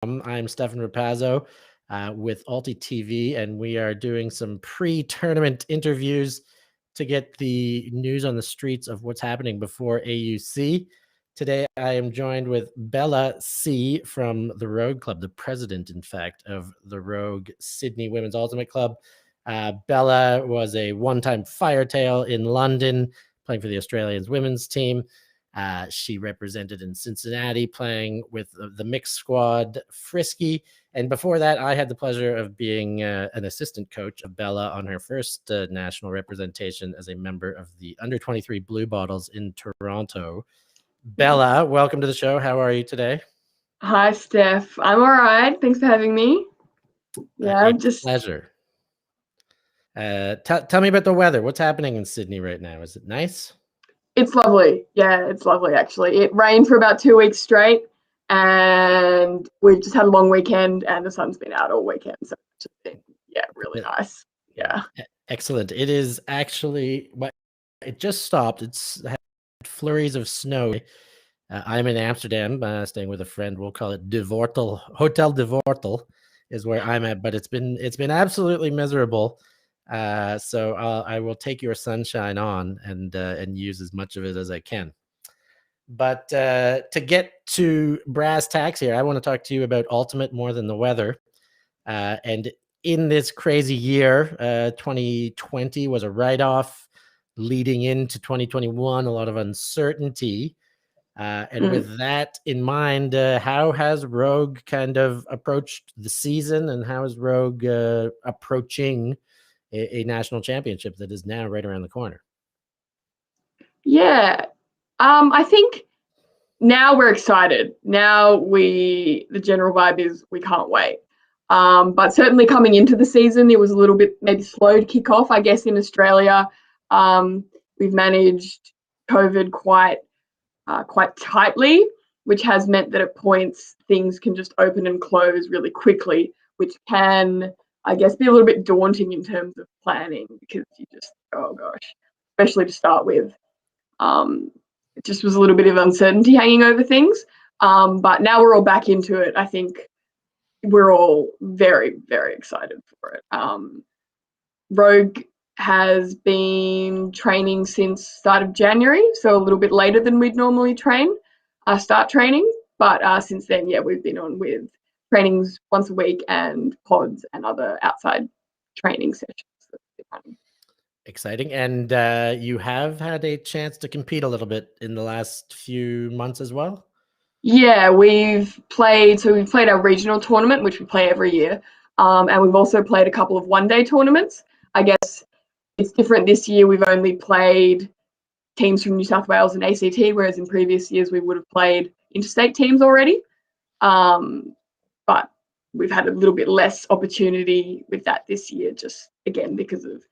I'm Stef Rappazzo with ULTI.TV, and we are doing some pre-tournament interviews to get the news on the streets of what's happening before AUC. Today, I am joined with Bella C. from the Rogue Club, the president, in fact, of the Rogue Sydney Women's Ultimate Club. Bella was a one-time firetail in London, playing for the Australians women's team. She represented in Cincinnati, playing with the mixed squad Frisky. And before that, I had the pleasure of being an assistant coach of Bella on her first national representation as a member of the under-23 Blue Bottles in Toronto. Bella, welcome to the show. How are you today? Hi, Steph. I'm all right. Thanks for having me. Yeah, pleasure. Tell me about the weather. What's happening in Sydney right now? Is it nice? It's lovely. Yeah, it's lovely, actually. It rained for about 2 weeks straight, and we've just had a long weekend, and the sun's been out all weekend. So it's just been, really nice. Yeah. Excellent. It is actually, it just stopped. It's had flurries of snow. I'm in Amsterdam, staying with a friend. We'll call it De Wortel. Hotel De Wortel is where I'm at, but it's been absolutely miserable. So I will take your sunshine on and use as much of it as I can. But to get to brass tacks here, I want to talk to you about Ultimate more than the weather. And in this crazy year, 2020 was a write-off. Leading into 2021, a lot of uncertainty. And with that in mind, how has Rogue kind of approached the season, and how is Rogue approaching a national championship that is now right around the corner? Yeah, I think now we're excited. Now the general vibe is we can't wait. But certainly coming into the season, it was a little bit maybe slow to kick off. I guess in Australia, we've managed COVID quite tightly, which has meant that at points things can just open and close really quickly, which can, I guess, be a little bit daunting in terms of planning, because you just, oh gosh, especially to start with. It just was a little bit of uncertainty hanging over things. But now we're all back into it. I think we're all very, very excited for it. Rogue has been training since start of January, so a little bit later than we'd normally start training. But since then, we've been on with trainings once a week and pods and other outside training sessions. Exciting. And you have had a chance to compete a little bit in the last few months as well? Yeah, we've played our regional tournament, which we play every year. And we've also played a couple of one-day tournaments. I guess it's different this year. We've only played teams from New South Wales and ACT, whereas in previous years we would have played interstate teams already. But we've had a little bit less opportunity with that this year, just again because of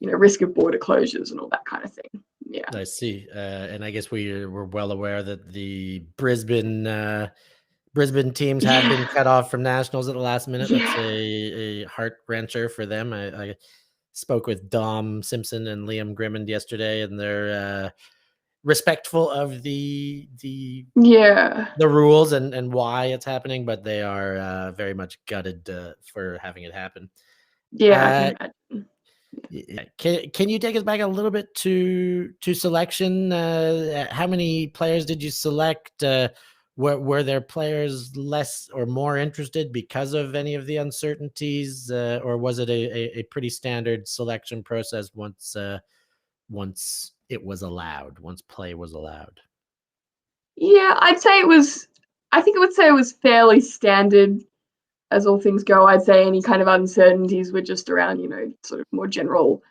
risk of border closures and all that kind of thing. Yeah, I see. And I guess we're well aware that the Brisbane teams have been cut off from nationals at the last minute. That's a heart wrencher for them. I spoke with Dom Simpson and Liam Grimmond yesterday, and they're respectful of the rules and why it's happening, but they are very much gutted for having it happen. Yeah, I can imagine. Can you take us back a little bit to selection? How many players did you select? Were there players less or more interested because of any of the uncertainties, or was it a pretty standard selection process once it was allowed, once play was allowed? Yeah, I would say it was fairly standard as all things go. I'd say any kind of uncertainties were just around, sort of more general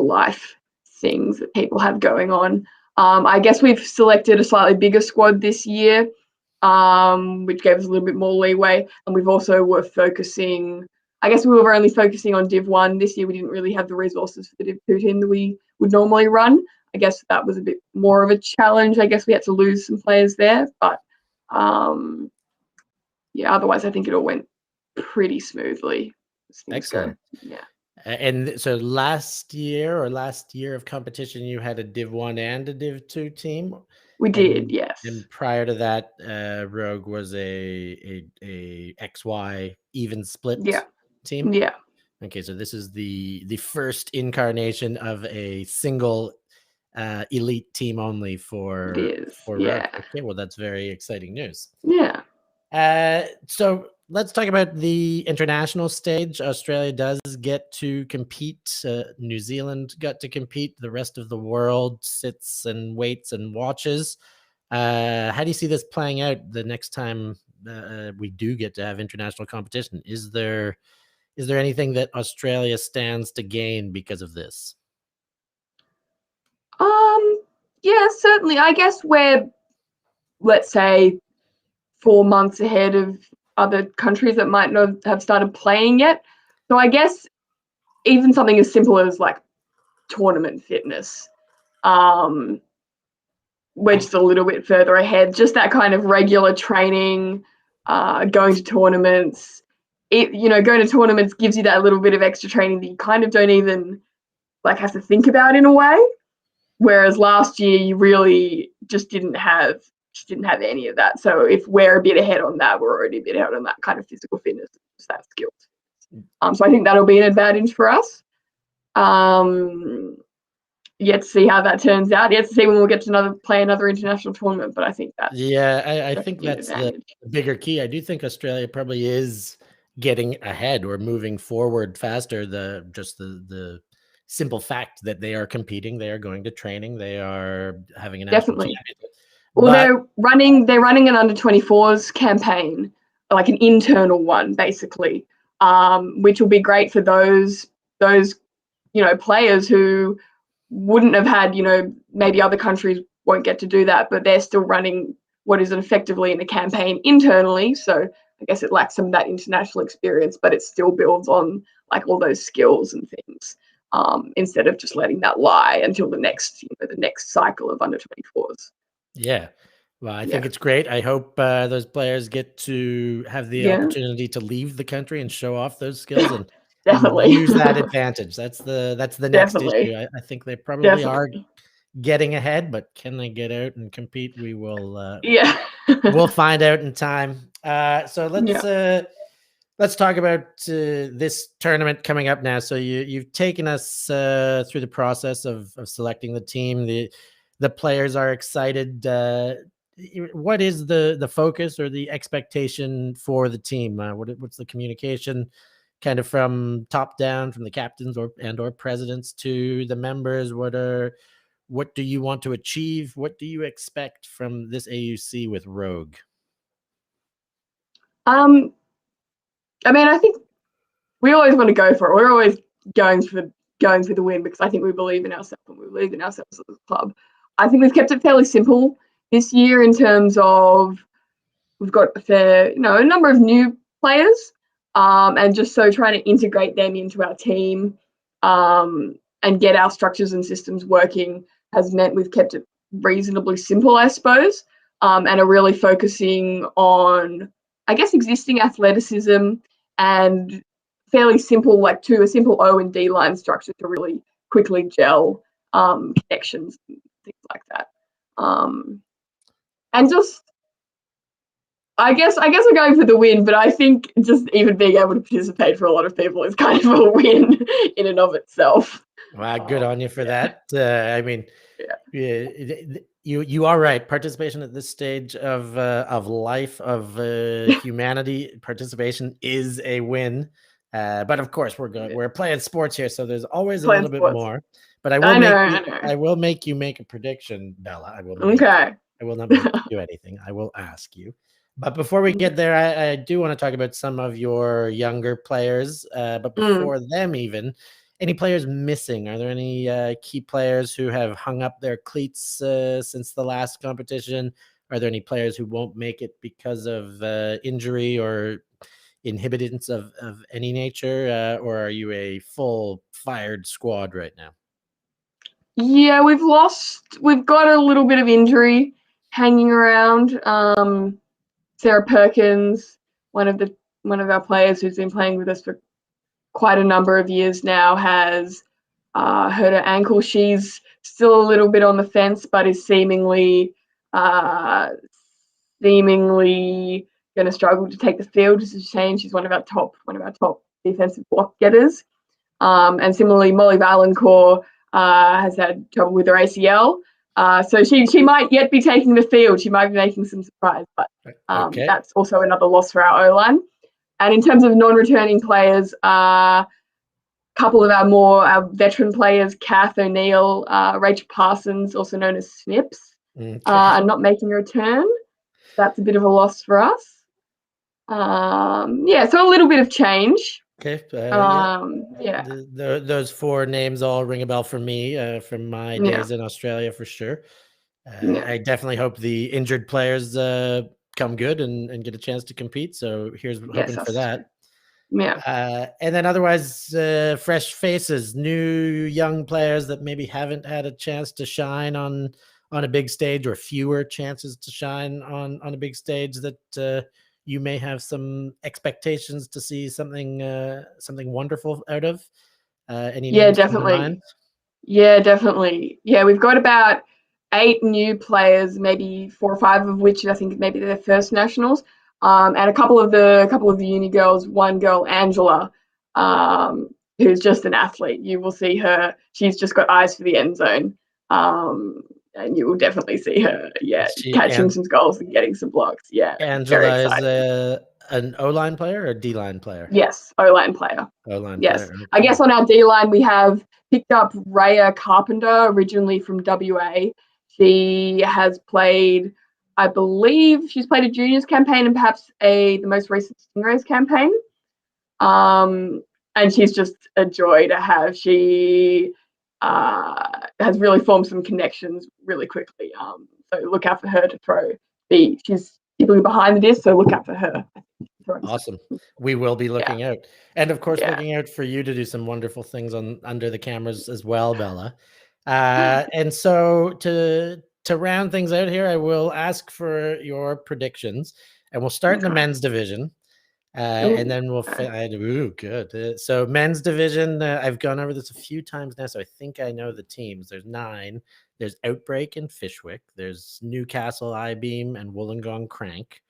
life things that people have going on. I guess we've selected a slightly bigger squad this year, which gave us a little bit more leeway. And we've also we were only focusing on Div 1 this year. We didn't really have the resources for the Div 2 team that we would normally run. I guess that was a bit more of a challenge. I guess we had to lose some players there, but otherwise I think it all went pretty smoothly. Excellent. Yeah. And so last year of competition, you had a Div 1 and a Div 2 team. We did, yes. And prior to that, Rogue was a XY even split team. Yeah. Okay, so this is the first incarnation of a single elite team only It for is. Rogue. Yeah. Okay, well that's very exciting news. Yeah. So let's talk about the international stage. Australia does get to compete. New Zealand got to compete. The rest of the world sits and waits and watches. How do you see this playing out the next time we do get to have international competition? Is there anything that Australia stands to gain because of this? Yeah, certainly. I guess we're, let's say, 4 months ahead of other countries that might not have started playing yet. So I guess even something as simple as like tournament fitness, we're just a little bit further ahead. Just that kind of regular training, going to tournaments. Going to tournaments gives you that little bit of extra training that you kind of don't even like have to think about in a way. Whereas last year you really just didn't have any of that. So if we're a bit ahead on that, we're already a bit ahead on that kind of physical fitness, just that skills. So I think that'll be an advantage for us. Yet to see how that turns out. Yet to see when we'll get to play another international tournament. But I think that's I think that's the advantage. bigger key. I do think Australia probably is getting ahead or moving forward faster. The simple fact that they are competing, they are going to training, they are having a national Definitely. championship. Well, But they're running an under 24s campaign, like an internal one, basically, which will be great for those players who wouldn't have had, maybe other countries won't get to do that, but they're still running what is effectively in a campaign internally. So I guess it lacks some of that international experience, but it still builds on like all those skills and things, instead of just letting that lie until the next cycle of under 24s. yeah, well, I think it's great. I hope those players get to have the Yeah, opportunity to leave the country and show off those skills and definitely. use that advantage. That's the next Definitely. issue. I think they probably are Definitely. getting ahead, but can they get out and compete? Yeah. We'll find out in time. So Yeah. let's talk about this tournament coming up now. So you've taken us through the process of selecting the team. The players are excited. What is the focus or the expectation for the team? What's the communication kind of from top down, from the captains or presidents to the members? What do you want to achieve? What do you expect from this AUC with Rogue? I mean, I think we always want to go for it. We're always going for the win because I think we believe in ourselves and we believe in ourselves as a club. I think we've kept it fairly simple this year in terms of we've got a number of new players, and just so trying to integrate them into our team, and get our structures and systems working has meant we've kept it reasonably simple, I suppose, and are really focusing on, I guess, existing athleticism and fairly simple, like a simple O and D line structure to really quickly gel connections and things like that. And just I guess we're going for the win, but I think just even being able to participate for a lot of people is kind of a win in and of itself. Well, good on you for that. I mean, Yeah. you are right. Participation at this stage of life of humanity, participation is a win. But of course, we're playing sports here, so there's always a Playing little bit sports. more. But I know. will make you make a prediction, Bella. Okay. I will not make you do anything. I will ask you. But before we get there, I do want to talk about some of your younger players. But before them, even any players missing? Are there any key players who have hung up their cleats since the last competition? Are there any players who won't make it because of injury or inhibitants of any nature? Or are you a full fired squad right now? Yeah, we've got a little bit of injury hanging around. Sarah Perkins, one of our players who's been playing with us for quite a number of years now, has hurt her ankle. She's still a little bit on the fence, but is seemingly seemingly going to struggle to take the field. This is a shame. She's one of our top defensive block getters. And similarly, Molly Valancourt has had trouble with her ACL. So she might yet be taking the field. She might be making some surprise, but that's also another loss for our O-line. And in terms of non-returning players, a couple of our veteran players, Kath O'Neill, Rachel Parsons, also known as Snips, are not making a return. That's a bit of a loss for us. So a little bit of change. Okay. Yeah. Those four names all ring a bell for me from my days in Australia for sure. I definitely hope the injured players come good and get a chance to compete. So here's hoping for that. Yeah. And then otherwise, fresh faces, new young players that maybe haven't had a chance to shine on a big stage, or fewer chances to shine on a big stage, that you may have some expectations to see something wonderful out of. Any names come to mind? Yeah, definitely. Yeah, we've got about 8 new players, maybe 4 or 5 of which I think maybe they're first nationals, and a couple of the uni girls. One girl, Angela, who's just an athlete. You will see her. She's just got eyes for the end zone, and you will definitely see her. Yeah, catching some goals and getting some blocks. Yeah, Angela is an O-line player or a D-line player? Yes, O-line player. O-line yes. player. Okay. I guess on our D-line we have picked up Raya Carpenter, originally from WA. She has played, I believe, she's played a juniors campaign and perhaps the most recent Stingrays campaign. And she's just a joy to have. She has really formed some connections really quickly. So look out for her to throw. She's typically behind the disc, so look out for her. Awesome. We will be looking out. And of course, looking out for you to do some wonderful things under the cameras as well, Bella. And so to round things out here, I will ask for your predictions, and we'll start in the men's division. And then we'll good. So men's division, I've gone over this a few times now, so I think I know the teams. There's 9. There's Outbreak and Fishwick. There's Newcastle, I-Beam, and Wollongong Crank.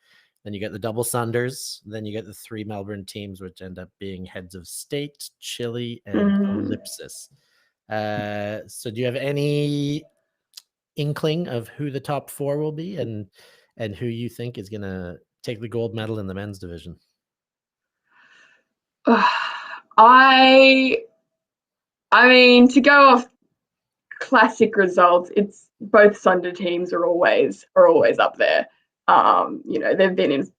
Then you get the Double Sunders. Then you get the 3 Melbourne teams, which end up being Heads of State, Chile, and Ellipsis. So do you have any inkling of who the top 4 will be, and who you think is going to take the gold medal in the men's division? I mean, to go off classic results, it's both Sunder teams are always up there. They've been in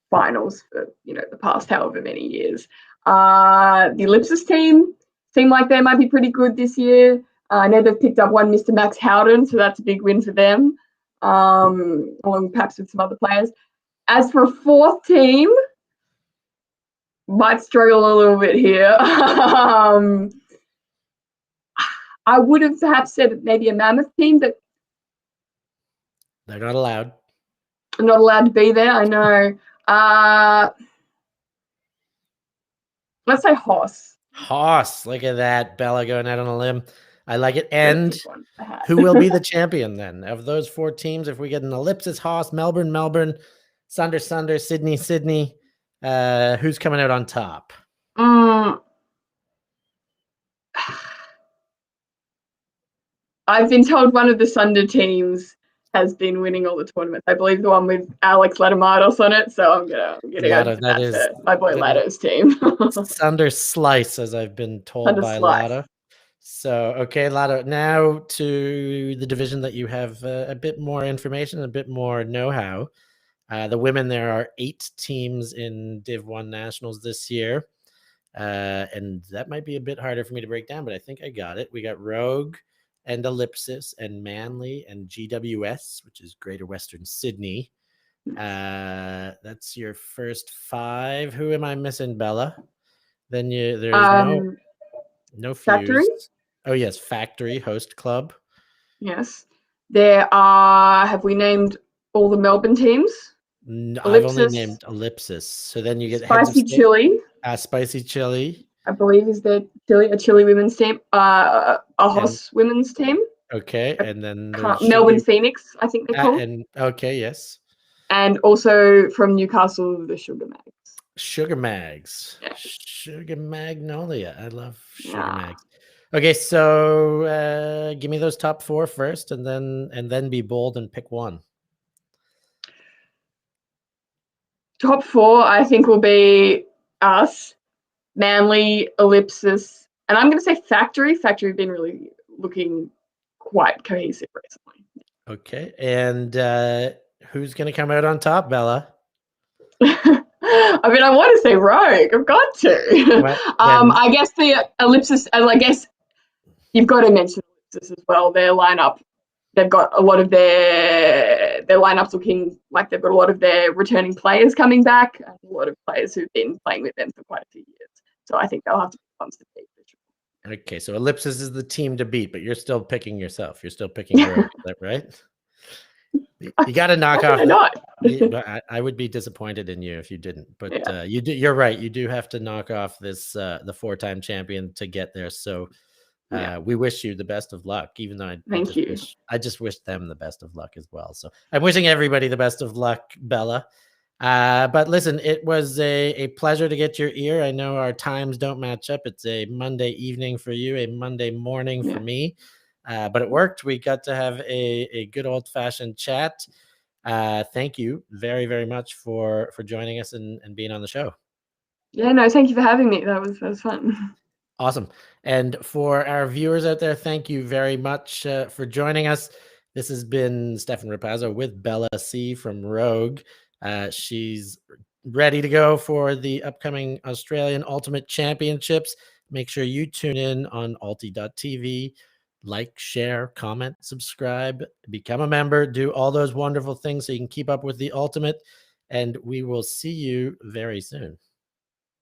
finals for the past however many years. The Ellipsis team seem like they might be pretty good this year. I know they've picked up one Mr. Max Howden, so that's a big win for them, along perhaps with some other players. As for a 4th team, might struggle a little bit here. I would have perhaps said maybe a Mammoth team, but they're not allowed. I'm not allowed to be there. I know. Let's say Hoss. Hoss, look at that. Bella going out on a limb. I like it. And who will be the champion then of those 4 teams? If we get an Ellipsis, Hoss, Melbourne, Sunder, Sydney, who's coming out on top? I've been told one of the Sunder teams has been winning all the tournaments. I believe the one with Alex Ladamados on it. So I'm gonna go. That is my boy Lado's team. Sunder Slice, as I've been told Sunder by Lado. So okay, Lado. Now to the division that you have a bit more information, a bit more know-how. The women, there are 8 teams in Div 1 Nationals this year. And that might be a bit harder for me to break down, but I think I got it. We got Rogue and Ellipsis and Manly and GWS, which is Greater Western Sydney. That's your first 5. Who am I missing, Bella? Then there's no Factory. Fuse. Oh yes, Factory Host Club. Yes, there are. Have we named all the Melbourne teams? No, I've only named Ellipsis. So then you get Spicy Chili. Spicy Chili. I believe is the a Chili women's team. A Hoss women's team. Okay, and then there's Melbourne Phoenix, I think they're called. and okay, yes. And also from Newcastle, the Sugar Mags. Sugar Mags. Yeah. Sugar Magnolia. I love Sugar Yeah. Mags. Okay, so give me those top 4 first, and then be bold and pick one. Top 4, I think, will be us, Manly, Ellipsis, and I'm going to say Factory. Factory have been really looking quite cohesive recently. Okay, and who's going to come out on top, Bella? I mean, I want to say Rogue. I've got to. I guess the Ellipsis, and I guess you've got to mention Ellipsis as well. Their lineup, they've got a lot of their lineups looking like they've got a lot of their returning players coming back, and a lot of players who've been playing with them for quite a few years. So I think they'll have to be ones to beat. Okay, so Ellipsis is the team to beat, but you're still picking yourself. You're still picking Rogue, is that right? You got to knock off. I would be disappointed in you if you didn't. But yeah. You're right. You do have to knock off this the 4-time champion to get there. So we wish you the best of luck. Even though I just wish them the best of luck as well. So I'm wishing everybody the best of luck, Bella. But listen, it was a pleasure to get your ear. I know our times don't match up. It's a Monday evening for you, a Monday morning for me. But it worked. We got to have a good old-fashioned chat. Thank you very, very much for joining us and being on the show. Yeah, no, thank you for having me. That was fun. Awesome. And for our viewers out there, thank you very much for joining us. This has been Stef Rappazzo with Bella C from Rogue. She's ready to go for the upcoming Australian Ultimate Championships. Make sure you tune in on ULTI.TV. Like, share, comment, subscribe, become a member, do all those wonderful things so you can keep up with the Ultimate. And we will see you very soon.